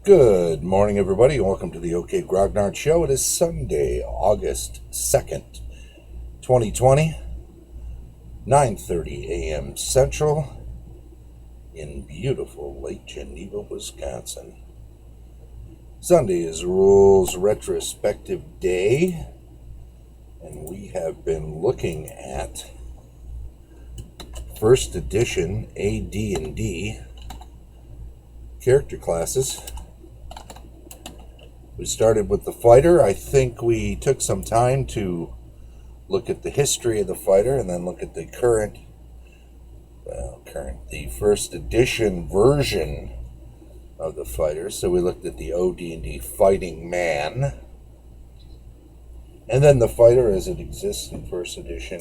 Good morning, everybody, and welcome to the OK Grognard Show. It is Sunday, August 2nd, 2020, 9:30 a.m. Central in beautiful Lake Geneva, Wisconsin. Sunday is Rules Retrospective Day, and we have been looking at first edition AD&D character classes. We started with the fighter. I think we took some time to look at the history of the fighter and then look at the the first edition version of the fighter. So we looked at the OD&D Fighting Man, and then the fighter as it exists in first edition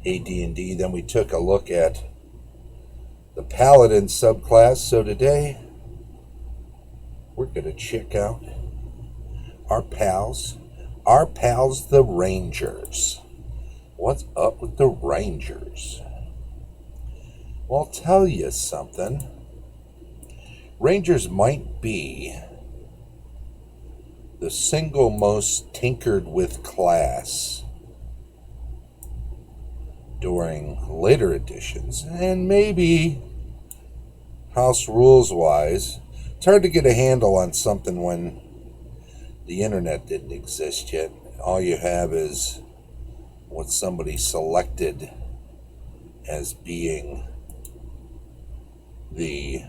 AD&D. Then we took a look at the Paladin subclass. So today we're going to check out our pals the Rangers. What's up with the Rangers? Well, I'll tell you something. Rangers might be the single most tinkered with class during later editions, and maybe house rules wise. It's hard to get a handle on something when the internet didn't exist yet. All you have is what somebody selected as being the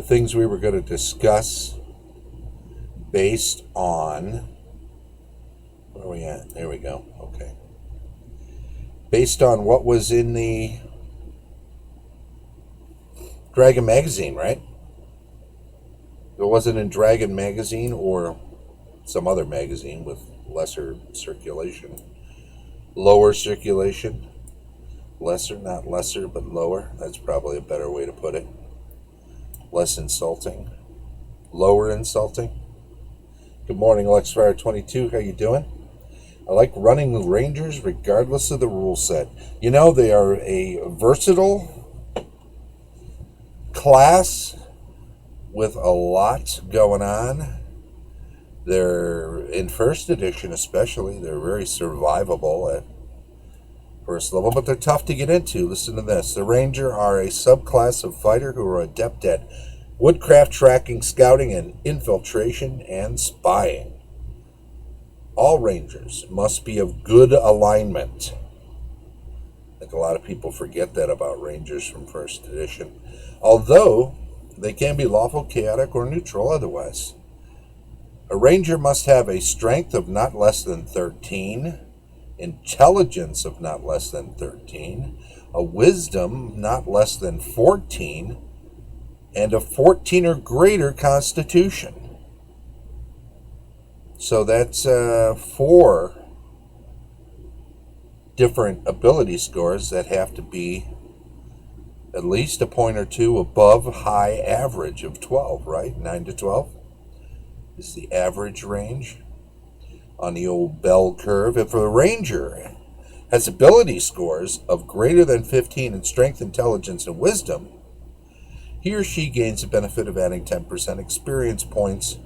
things we were going to discuss based on, where are we at? There we go. Okay. Based on what was in the Dragon Magazine, right? It wasn't in Dragon Magazine or some other magazine with lesser circulation. Lower circulation. Lesser, not lesser, but lower. That's probably a better way to put it. Less insulting. Lower insulting. Good morning, LexFire22. How you doing? I like running the Rangers regardless of the rule set. You know, they are a versatile class with a lot going on. They're, in first edition especially, they're very survivable at first level, but they're tough to get into. Listen to this. The Ranger are a subclass of fighter who are adept at woodcraft, tracking, scouting, and infiltration and spying. All Rangers must be of good alignment. I think a lot of people forget that about Rangers from first edition. Although they can be lawful, chaotic, or neutral otherwise. A Ranger must have a strength of not less than 13, intelligence of not less than 13, a wisdom not less than 14, and a 14 or greater constitution. So that's 4 different ability scores that have to be at least a point or two above high average of 12, right? 9 to 12 is the average range on the old bell curve. If a Ranger has ability scores of greater than 15 in strength, intelligence, and wisdom, he or she gains the benefit of adding 10% experience points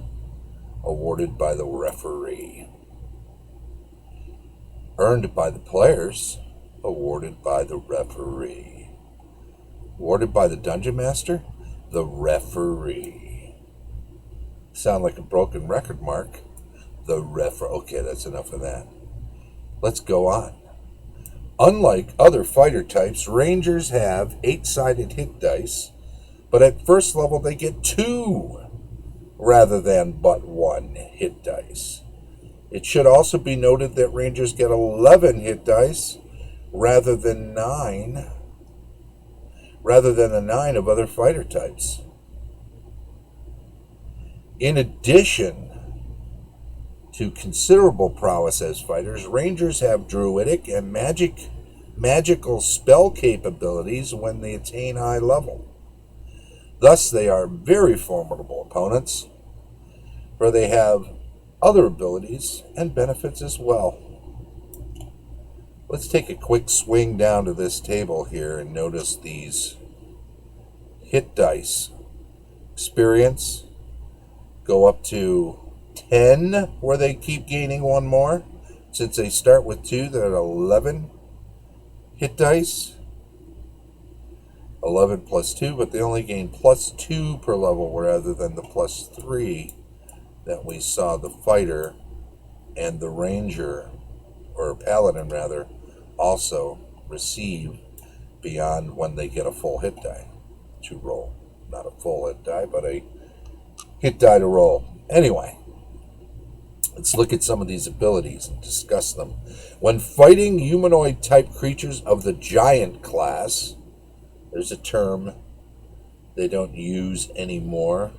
awarded by the referee. Earned by the players, awarded by the referee. Awarded by the Dungeon Master, the referee. Sound like a broken record, Mark. Okay, that's enough of that. Let's go on. Unlike other fighter types, Rangers have 8-sided hit dice, but at first level they get 2 rather than but 1 hit dice. It should also be noted that Rangers get 11 hit dice rather than the 9 of other fighter types. In addition to considerable prowess as fighters, Rangers have druidic and magical spell capabilities when they attain high level. Thus, they are very formidable opponents, for they have other abilities and benefits as well. Let's take a quick swing down to this table here and notice these hit dice. Experience, go up to 10, where they keep gaining one more. Since they start with 2, they're at 11 hit dice. 11 plus 2, but they only gain plus 2 per level rather than the plus 3 that we saw the fighter and the ranger, or paladin rather, also receive beyond when they get a full hit die to roll. Not a full hit die, but a hit die to roll. Anyway, let's look at some of these abilities and discuss them. When fighting humanoid type creatures of the giant class, there's a term they don't use anymore,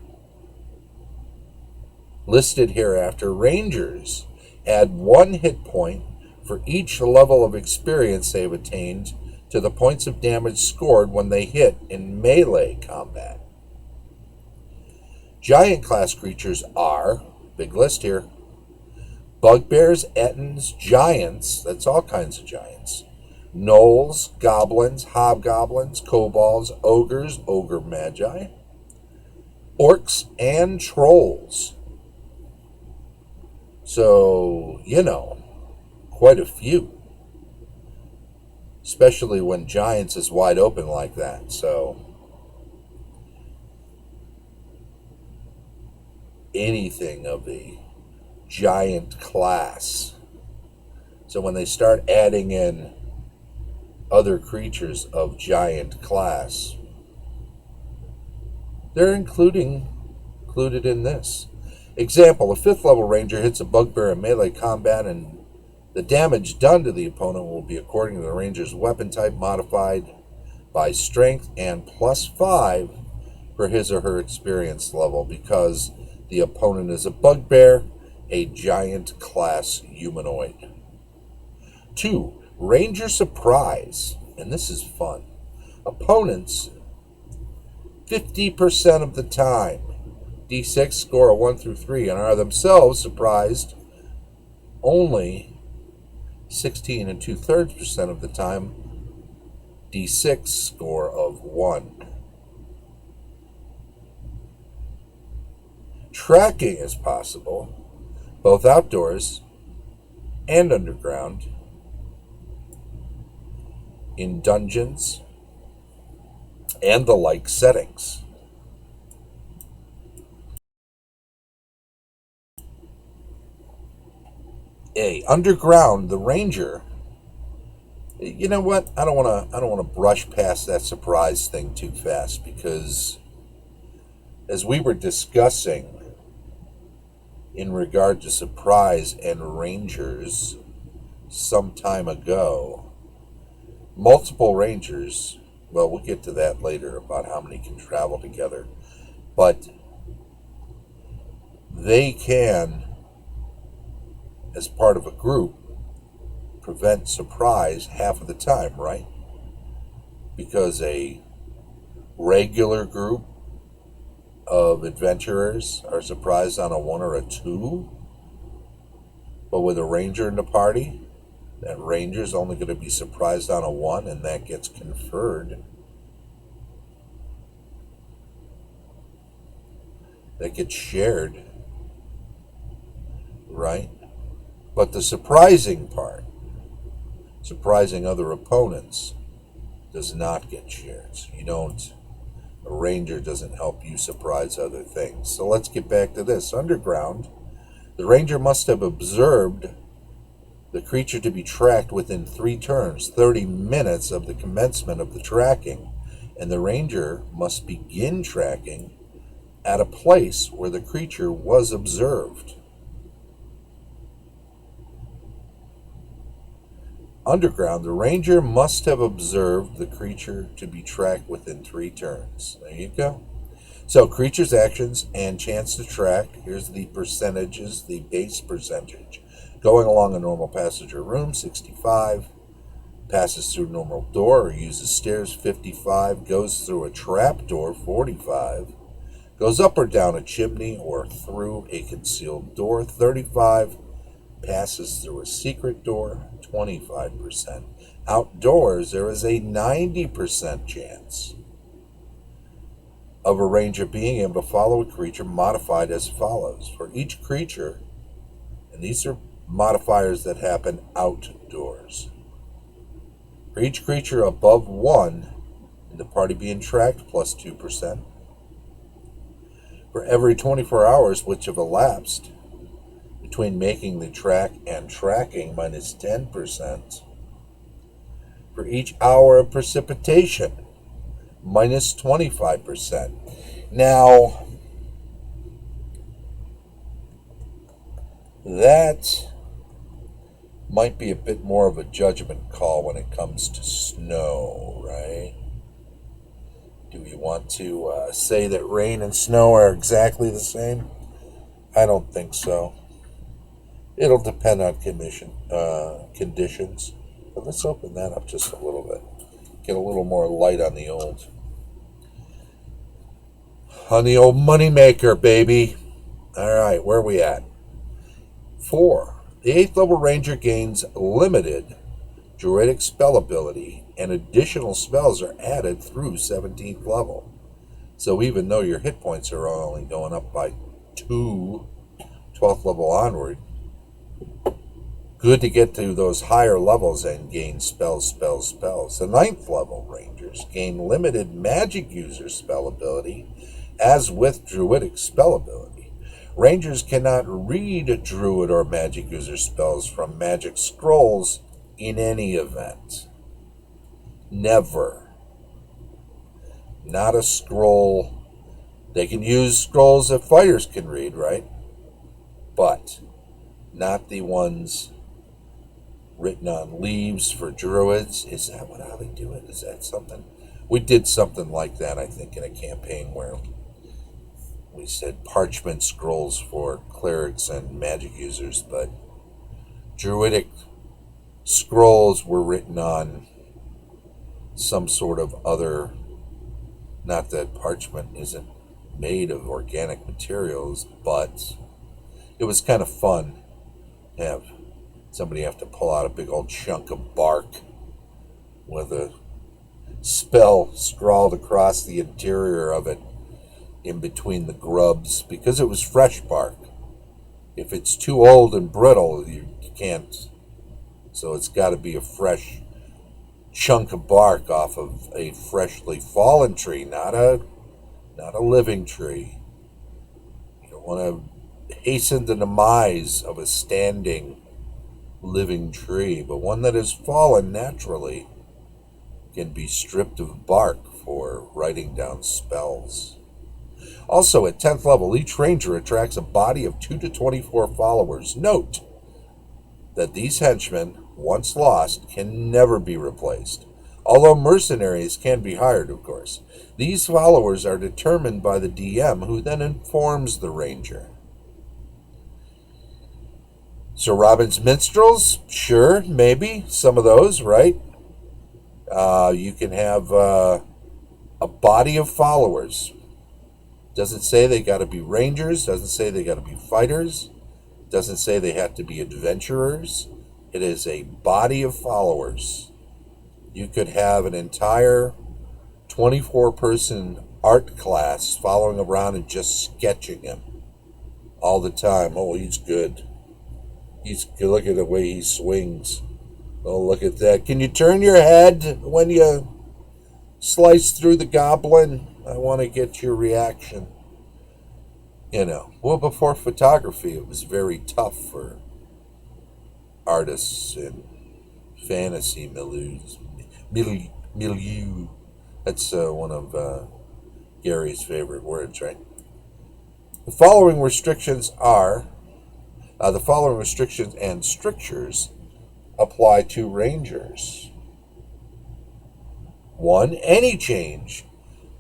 listed hereafter. Rangers add 1 hit point for each level of experience they've attained to the points of damage scored when they hit in melee combat. Giant class creatures are, big list here, bugbears, ettins, giants, that's all kinds of giants, gnolls, goblins, hobgoblins, kobolds, ogres, ogre magi, orcs, and trolls. So, quite a few. Especially when giants is wide open like that. So, anything of a giant class. So when they start adding in other creatures of giant class, they're included in this. Example, a 5th level ranger hits a bugbear in melee combat, and the damage done to the opponent will be according to the ranger's weapon type, modified by strength, and plus 5 for his or her experience level, because the opponent is a bugbear, a giant class humanoid. 2. Ranger surprise, and this is fun. Opponents, 50% of the time, D6 score a 1 through 3, and are themselves surprised only 16 and 2/3% of the time, D6 score of 1. Tracking is possible, both outdoors and underground, in dungeons and the like settings. Underground, the ranger. You know what? I don't want to brush past that surprise thing too fast, because as we were discussing in regard to surprise and rangers some time ago, multiple rangers, well, we'll get to that later about how many can travel together, but they can, as part of a group, prevent surprise half of the time, right? Because a regular group of adventurers are surprised on a 1 or a 2, but with a ranger in the party, that ranger's only going to be surprised on a 1, and that gets conferred. That gets shared, right? But the surprising part, surprising other opponents, does not get shared. So a ranger doesn't help you surprise other things. So let's get back to this. Underground, the ranger must have observed the creature to be tracked within 3 turns, 30 minutes of the commencement of the tracking, and the ranger must begin tracking at a place where the creature was observed. Underground, the ranger must have observed the creature to be tracked within 3 turns. There you go. So, creature's actions and chance to track. Here's the percentages, the base percentage. Going along a normal passage or room, 65. Passes through a normal door or uses stairs, 55. Goes through a trap door, 45. Goes up or down a chimney or through a concealed door, 35. passes through a secret door, 25%. Outdoors, there is a 90% chance of a ranger being able to follow a creature modified as follows. For each creature, and these are modifiers that happen outdoors. For each creature above 1 in the party being tracked, plus 2%. For every 24 hours which have elapsed between making the track and tracking, minus 10%. For each hour of precipitation, minus 25%. Now, that might be a bit more of a judgment call when it comes to snow, right? Do we want to say that rain and snow are exactly the same? I don't think so. It'll depend on conditions. But let's open that up just a little bit. Get a little more light on the old moneymaker, baby. All right, where are we at? 4. The 8th level ranger gains limited druidic spell ability, and additional spells are added through 17th level. So even though your hit points are only going up by 2, 12th level onward, good to get to those higher levels and gain spells. The 9th level rangers gain limited magic user spell ability, as with druidic spell ability. Rangers cannot read druid or magic user spells from magic scrolls in any event. Never. Not a scroll. They can use scrolls that fighters can read, right? But not the ones written on leaves for druids. Is that how they do it? Is that something? We did something like that, I think, in a campaign where we said parchment scrolls for clerics and magic users, but druidic scrolls were written on some sort of other, not that parchment isn't made of organic materials, but it was kind of fun to have somebody have to pull out a big old chunk of bark with a spell scrawled across the interior of it in between the grubs, because it was fresh bark. If it's too old and brittle, you can't. So it's got to be a fresh chunk of bark off of a freshly fallen tree, not a living tree. You don't want to hasten the demise of a standing living tree, but one that has fallen naturally can be stripped of bark for writing down spells. Also, at 10th level, each ranger attracts a body of 2 to 24 followers. Note that these henchmen, once lost, can never be replaced, although mercenaries can be hired, of course. These followers are determined by the DM, who then informs the ranger. Sir Robin's minstrels? Sure, maybe. Some of those, right? You can have a body of followers. Doesn't say they got to be rangers. Doesn't say they got to be fighters. Doesn't say they have to be adventurers. It is a body of followers. You could have an entire 24-person art class following around and just sketching him all the time. Oh, he's good. Look at the way he swings. Oh, look at that. Can you turn your head when you slice through the goblin? I want to get your reaction. Well, before photography, it was very tough for artists in fantasy milieu. That's one of Gary's favorite words, right? The following restrictions and strictures apply to rangers. 1. Any change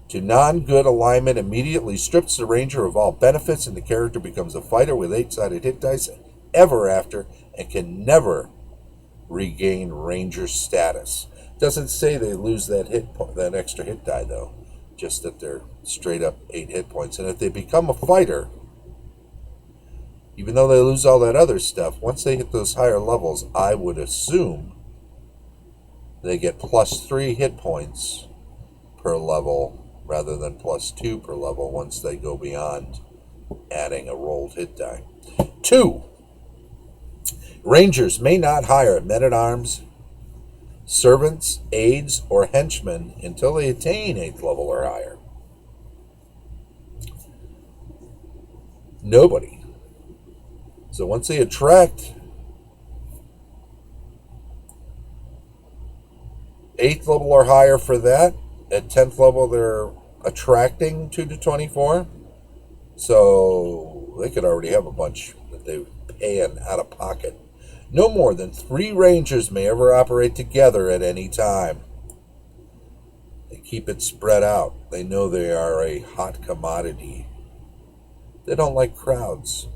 to non-good alignment immediately strips the ranger of all benefits, and the character becomes a fighter with 8-sided hit dice ever after and can never regain ranger status. Doesn't say they lose that extra hit die, though. Just that they're straight up 8 hit points. And if they become a fighter, Even though they lose all that other stuff, once they hit those higher levels, I would assume they get +3 hit points per level rather than +2 per level once they go beyond adding a rolled hit die. 2. Rangers may not hire men-at-arms, servants, aides, or henchmen until they attain 8th level or higher. Nobody. So once they attract 8th level or higher for that, at 10th level they're attracting 2 to 24. So they could already have a bunch that they pay out of pocket. No more than 3 Rangers may ever operate together at any time. They keep it spread out. They know they are a hot commodity. They don't like crowds.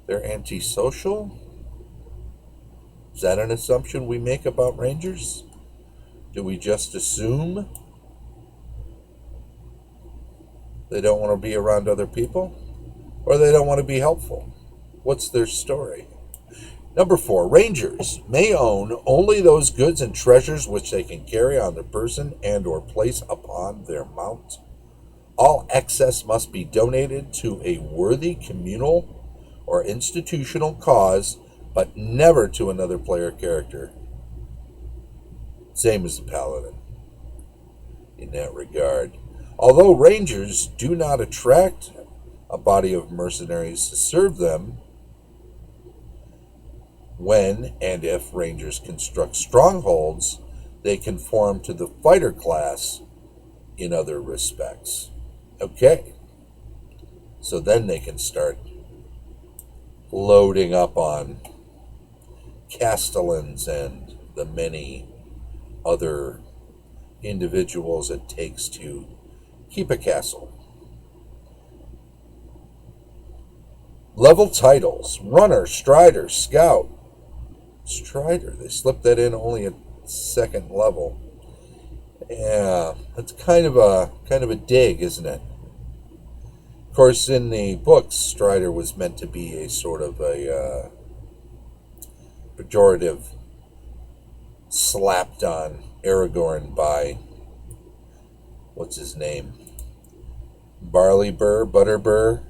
They're antisocial? Is that an assumption we make about Rangers? Do we just assume they don't want to be around other people? Or they don't want to be helpful? What's their story? Number 4, Rangers may own only those goods and treasures which they can carry on their person and or place upon their mount. All excess must be donated to a worthy communal or institutional cause, but never to another player character. Same as the Paladin in that regard. Although Rangers do not attract a body of mercenaries to serve them, when and if Rangers construct strongholds, they conform to the fighter class in other respects. Okay, so then they can start loading up on castellans and the many other individuals it takes to keep a castle. Level titles: Runner, Strider, Scout. Strider, they slipped that in only at 2nd level. Yeah, that's kind of a dig, isn't it? Of course, in the books, Strider was meant to be a sort of a pejorative slapped on Aragorn by, what's his name? Buttercorn,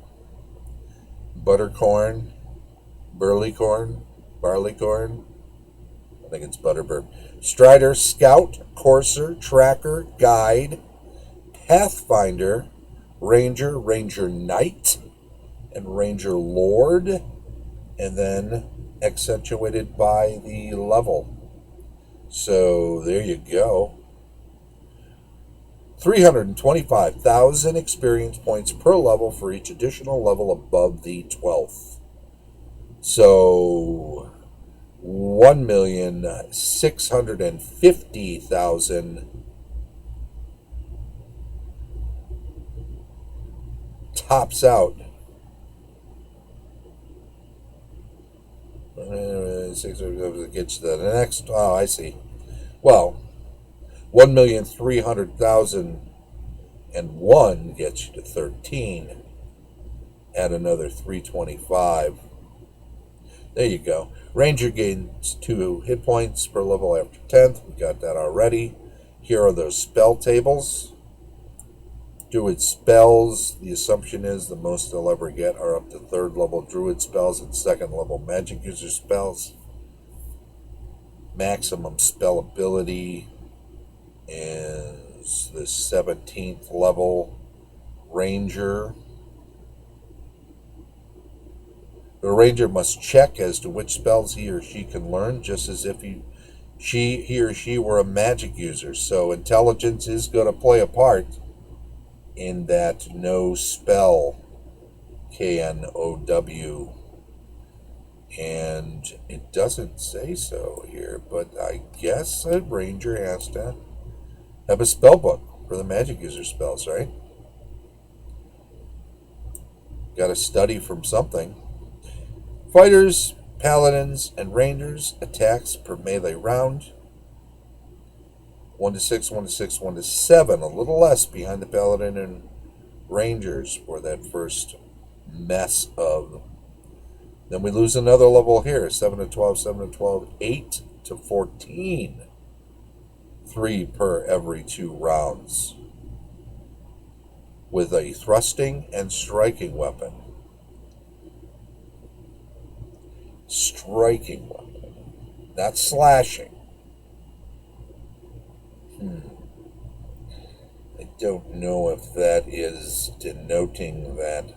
Barleycorn. I think it's Butterbur. Strider, Scout, Courser, Tracker, Guide, Pathfinder, Ranger, Ranger Knight, and Ranger Lord, and then accentuated by the level. So there you go. 325,000 experience points per level for each additional level above the 12th. So 1,650,000 tops out. 600 gets to the next. Oh, I see. Well, 1,300,001 gets you to 13. Add another 325. There you go. Ranger gains 2 hit points per level after 10th. We got that already. Here are those spell tables. Druid spells, the assumption is the most they'll ever get are up to 3rd level Druid spells and 2nd level magic user spells. Maximum spell ability is the 17th level Ranger. The Ranger must check as to which spells he or she can learn, just as if he or she were a magic user. So intelligence is going to play a part in that no spell, KNOW. And it doesn't say so here, but I guess a Ranger has to have a spell book for the magic user spells, right? Got to study from something. Fighters, Paladins, and Rangers attacks per melee round. 1 to 6, 1 to 6, 1 to 7. A little less behind the Paladin and Rangers for that first mess of. Then we lose another level here. 7 to 12, 7 to 12, 8 to 14. 3 per every 2 rounds. With a thrusting and striking weapon. Striking weapon. Not slashing. I don't know if that is denoting that.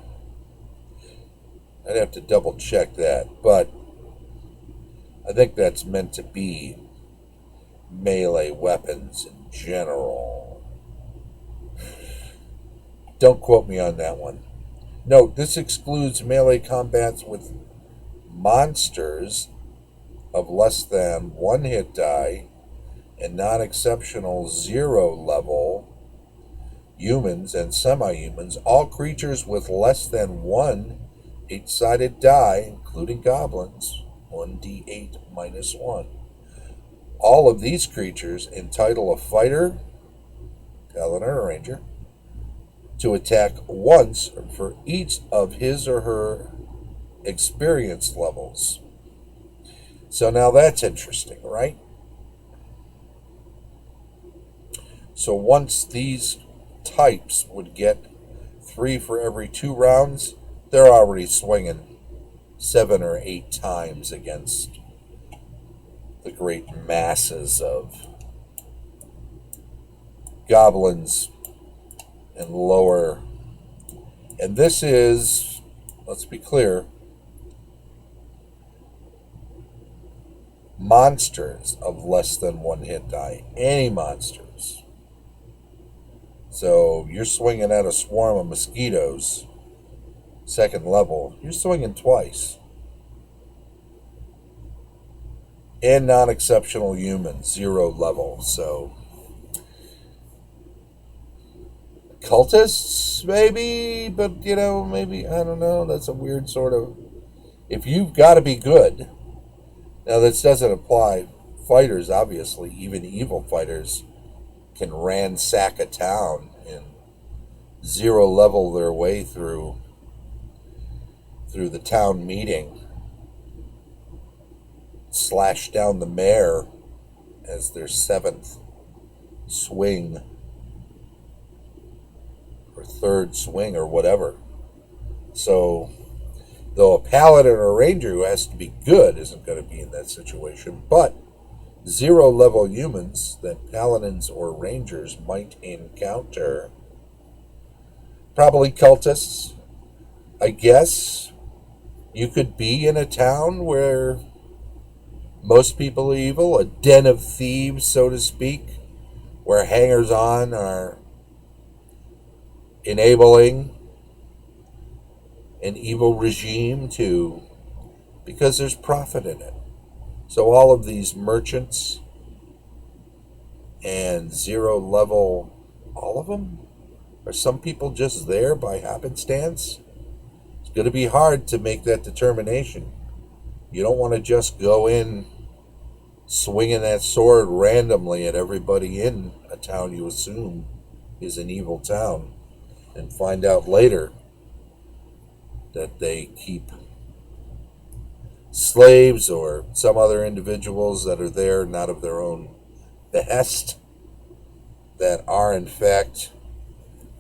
I'd have to double check that, but I think that's meant to be melee weapons in general. Don't quote me on that one. Note, this excludes melee combats with monsters of less than 1 hit die and non-exceptional 0 level humans and semi-humans. All creatures with less than 1 8-sided die, including goblins, 1d8 minus 1. All of these creatures entitle a fighter, paladin or ranger, to attack once for each of his or her experience levels. So now that's interesting, right? So once these types would get 3 for every 2 rounds, they're already swinging 7 or 8 times against the great masses of goblins and lower. And this is, let's be clear, monsters of less than 1 hit die. Any monsters. So you're swinging at a swarm of mosquitoes, 2nd level, you're swinging twice. And non-exceptional humans, 0 level. So cultists, maybe, but maybe, I don't know. That's a weird sort of. If you've got to be good. Now, this doesn't apply. Fighters, obviously, even evil fighters, can ransack a town and 0 level their way through the town meeting, slash down the mayor as their 7th swing or 3rd swing or whatever. So, though a paladin or a ranger who has to be good isn't going to be in that situation, but 0 level humans that paladins or rangers might encounter, probably cultists, I guess. You could be in a town where most people are evil, a den of thieves, so to speak, where hangers-on are enabling an evil regime because there's profit in it. So all of these merchants and 0 level, all of them? Are some people just there by happenstance? It's going to be hard to make that determination. You don't want to just go in swinging that sword randomly at everybody in a town you assume is an evil town and find out later that they keep slaves or some other individuals that are there not of their own behest, that are in fact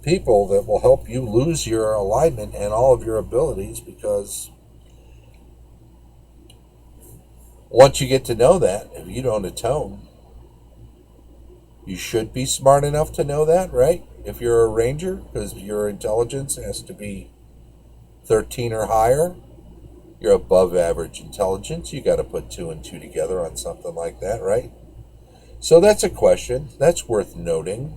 people that will help you lose your alignment and all of your abilities, because once you get to know that, if you don't atone, you should be smart enough to know that, right? If you're a ranger, because your intelligence has to be 13 or higher, you're above average intelligence. You got to put 2 and 2 together on something like that, right? So that's a question. That's worth noting.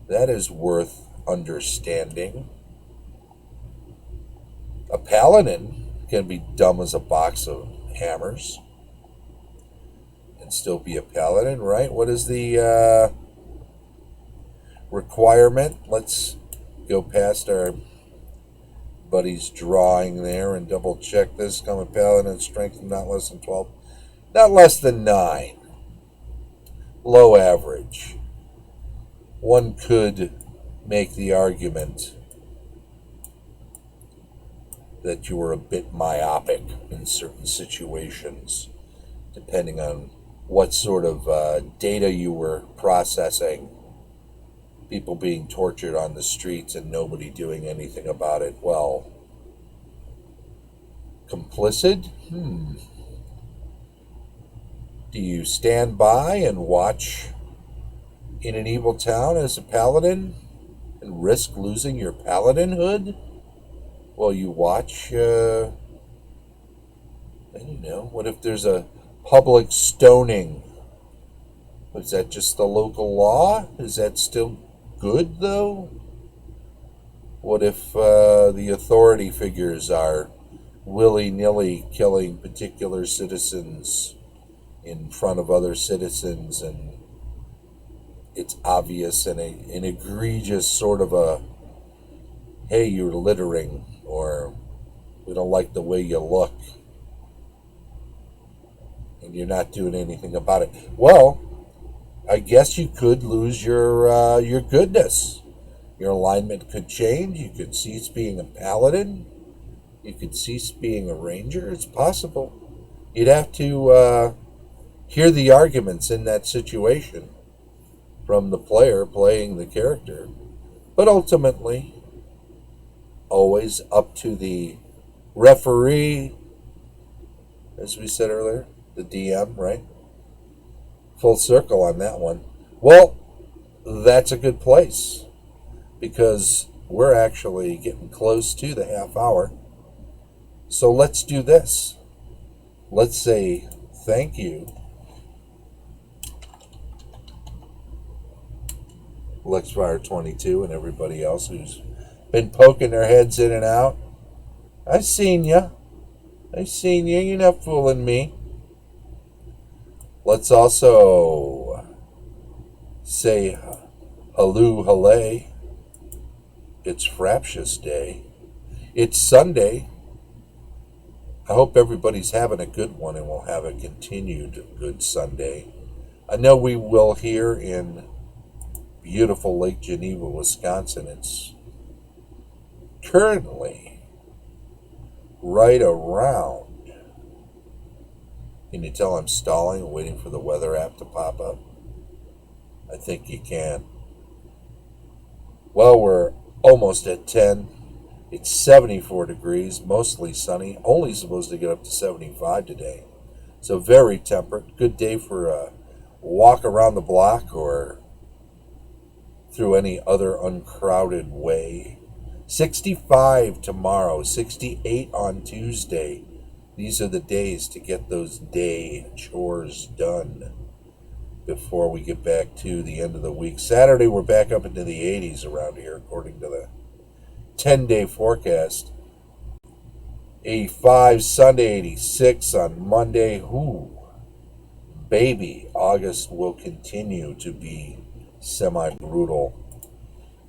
That is worth understanding. A paladin can be dumb as a box of hammers and still be a paladin, right? What is the requirement? Let's go past our buddy's drawing there and double check this. Common paladin strength not less than 12. Not less than 9. Low average. One could make the argument that you were a bit myopic in certain situations, depending on what sort of data you were processing. People being tortured on the streets and nobody doing anything about it. Well, complicit? Do you stand by and watch in an evil town as a paladin and risk losing your paladinhood while you watch? I don't know. What if there's a public stoning? Is that just the local law? Is that still good, though? What if the authority figures are willy-nilly killing particular citizens in front of other citizens, and it's obvious and an egregious sort of a, hey, you're littering, or we don't like the way you look, and you're not doing anything about it? Well, I guess you could lose your goodness. Your alignment could change. You could cease being a paladin. You could cease being a ranger. It's possible. You'd have to hear the arguments in that situation from the player playing the character. But ultimately, always up to the referee, as we said earlier, the DM, right? Full circle on that one. Well, that's a good place, because we're actually getting close to the half hour. So let's do this. Let's say thank you, LexFire22, and everybody else who's been poking their heads in and out. I've seen you. You're not fooling me. Let's also say Haloo Halay. It's Fraptious Day. It's Sunday. I hope everybody's having a good one and will have a continued good Sunday. I know we will here in beautiful Lake Geneva, Wisconsin. It's currently right around. Can you tell I'm stalling, waiting for the weather app to pop up? I think you can. Well, we're almost at 10. It's 74 degrees, mostly sunny. Only supposed to get up to 75 today. So very temperate. Good day for a walk around the block or through any other uncrowded way. 65 tomorrow, 68 on Tuesday. These are the days to get those day chores done before we get back to the end of the week. Saturday, we're back up into the 80s around here, according to the 10-day forecast. 85 Sunday, 86 on Monday. Ooh, baby, August will continue to be semi-brutal.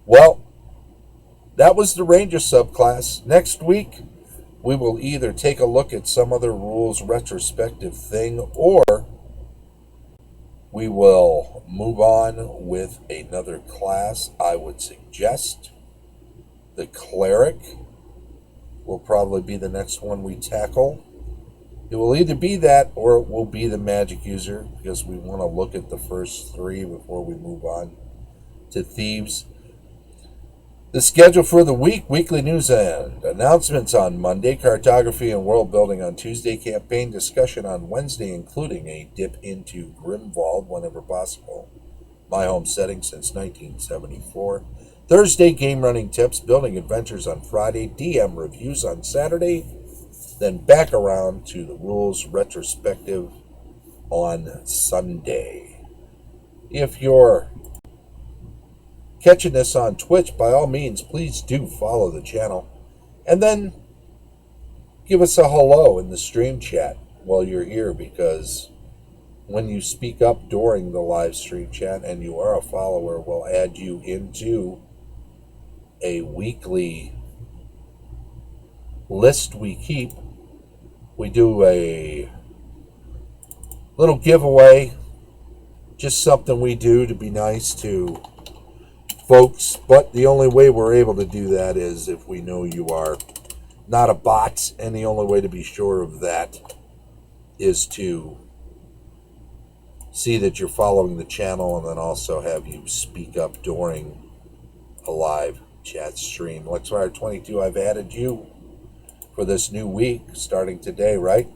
Well, that was the Ranger subclass. Next week, we will either take a look at some other rules retrospective thing, or we will move on with another class. I would suggest the Cleric will probably be the next one we tackle. It will either be that or it will be the Magic User, because we want to look at the first three before we move on to Thieves. The schedule for the week: weekly news and announcements on Monday, cartography and world building on Tuesday, campaign discussion on Wednesday, including a dip into Grimwald whenever possible, my home setting since 1974. Thursday, game running tips, building adventures on Friday, DM reviews on Saturday, then back around to the rules retrospective on Sunday. If you're catching this on Twitch, by all means, please do follow the channel. And then give us a hello in the stream chat while you're here, because when you speak up during the live stream chat and you are a follower, we'll add you into a weekly list we keep. We do a little giveaway, just something we do to be nice to folks, but the only way we're able to do that is if we know you are not a bot, and the only way to be sure of that is to see that you're following the channel and then also have you speak up during a live chat stream. LexFire22, I've added you for this new week starting today, right?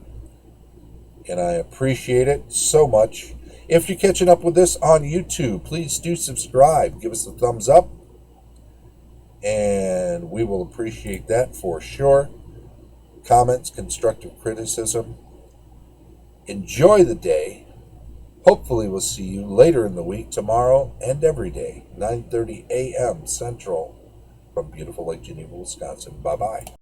And I appreciate it so much. If you're catching up with this on YouTube, please do subscribe. Give us a thumbs up, and we will appreciate that for sure. Comments, constructive criticism. Enjoy the day. Hopefully we'll see you later in the week, tomorrow and every day, 9:30 a.m. Central from beautiful Lake Geneva, Wisconsin. Bye-bye.